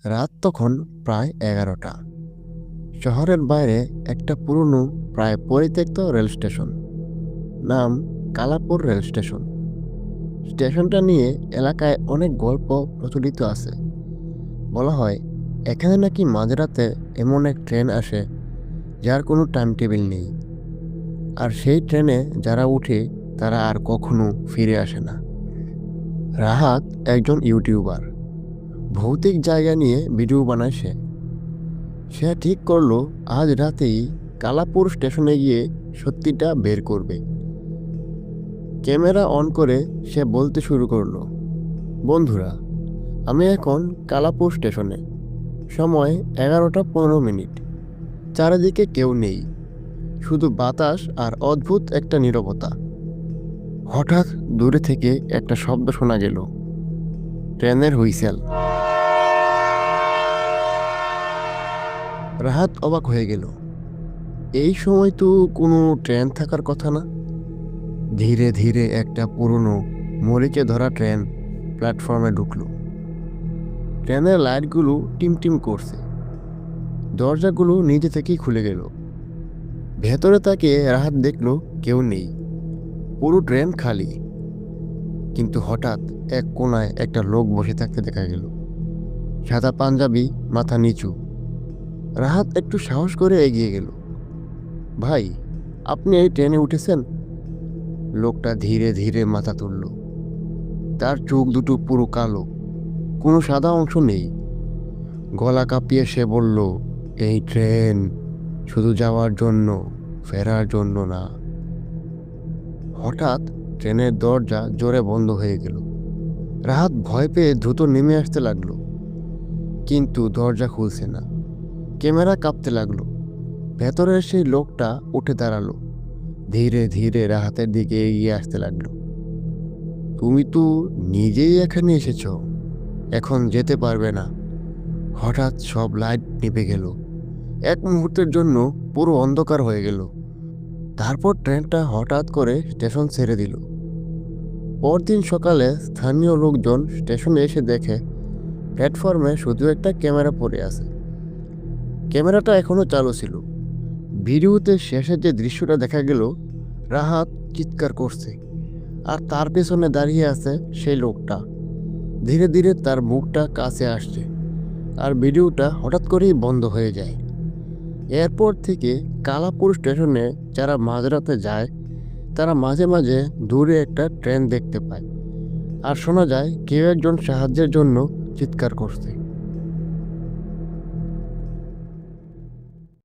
রাত তখন প্রায় 11টা। শহরের বাইরে একটা পুরনো প্রায় পরিত্যক্ত রেল স্টেশন, নাম কালাপুর রেল স্টেশন। স্টেশনটা নিয়ে এলাকায় অনেক গল্প প্রচলিত আছে। বলা হয় এখানে নাকি মাঝরাতে এমন এক ট্রেন আসে যার কোনো টাইম টেবিল নেই, আর সেই ট্রেনে যারা উঠে তারা আর কখনো ফিরে আসে না। রাহাত একজন ইউটিউবার, ভৌতিক জায়গা নিয়ে ভিডিও বানায় সে। সে ঠিক করলো আজ রাতেই কালাপুর স্টেশনে গিয়ে সত্যিটা বের করবে। ক্যামেরা অন করে সে বলতে শুরু করলো, বন্ধুরা, আমি এখন কালাপুর স্টেশনে। সময় 11টা 15 মিনিট। চারিদিকে কেউ নেই, শুধু বাতাস আর অদ্ভুত একটা নীরবতা। হঠাৎ দূরে থেকে একটা শব্দ শোনা গেল, ট্রেনের হুইসেল। রাহাত অবাক হয়ে গেল। এই সময় তো কোনো ট্রেন থাকার কথা না। ধীরে ধীরে একটা পুরনো মরিচে ধরা ট্রেন প্ল্যাটফর্মে ঢুকলো। ট্রেনের লাইটগুলো টিমটিম করছে, দরজাগুলো নিজে থেকেই খুলে গেল। ভেতরে তাকে রাহাত দেখলো কেউ নেই, পুরো ট্রেন খালি। কিন্তু হঠাৎ এক কোণায় একটা লোক বসে থাকতে দেখা গেল, সাদা পাঞ্জাবি, মাথা নিচু। রাহাত একটু সাহস করে এগিয়ে গেল। ভাই, আপনি এই ট্রেনে উঠেছেন? লোকটা ধীরে ধীরে মাথা তুলল। তার চোখ দুটো পুরো কালো, কোনো সাদা অংশ নেই। গলা কাঁপিয়ে সে বলল, এই ট্রেন শুধু যাওয়ার জন্য, ফেরার জন্য না। হঠাৎ ট্রেনের দরজা জোরে বন্ধ হয়ে গেল। রাহাত ভয় পেয়ে দ্রুত নেমে আসতে লাগলো, কিন্তু দরজা খুলছে না। ক্যামেরা কাঁপতে লাগলো। ভেতরের সেই লোকটা উঠে দাঁড়ালো, ধীরে ধীরে রাহাতের দিকে এগিয়ে আসতে লাগলো। তুমি তো নিজেই এখানে এসেছ, এখন যেতে পারবে না। হঠাৎ সব লাইট নিভে গেল। এক মুহূর্তের জন্য পুরো অন্ধকার হয়ে গেল। তারপর ট্রেনটা হঠাৎ করে স্টেশন ছেড়ে দিল। পরদিন সকালে স্থানীয় লোকজন স্টেশনে এসে দেখে প্ল্যাটফর্মে শুধু একটা ক্যামেরা পড়ে আছে। ক্যামেরাটা এখনো চালু ছিল। ভিডিওতে শেষে যে দৃশ্যটা দেখা গেল, রাহাত চিৎকার করছে, আর তার পেছনে দাঁড়িয়ে আছে সেই লোকটা। ধীরে ধীরে তার মুখটা কাছে আসছে, আর ভিডিওটা হঠাৎ করেই বন্ধ হয়ে যায়। এরপর থেকে কালাপুর স্টেশনে যারা মাঝরাতে যায় তারা মাঝে মাঝে দূরে একটা ট্রেন দেখতে পায়, আর শোনা যায় কেউ একজন সাহায্যের জন্য চিৎকার করছে।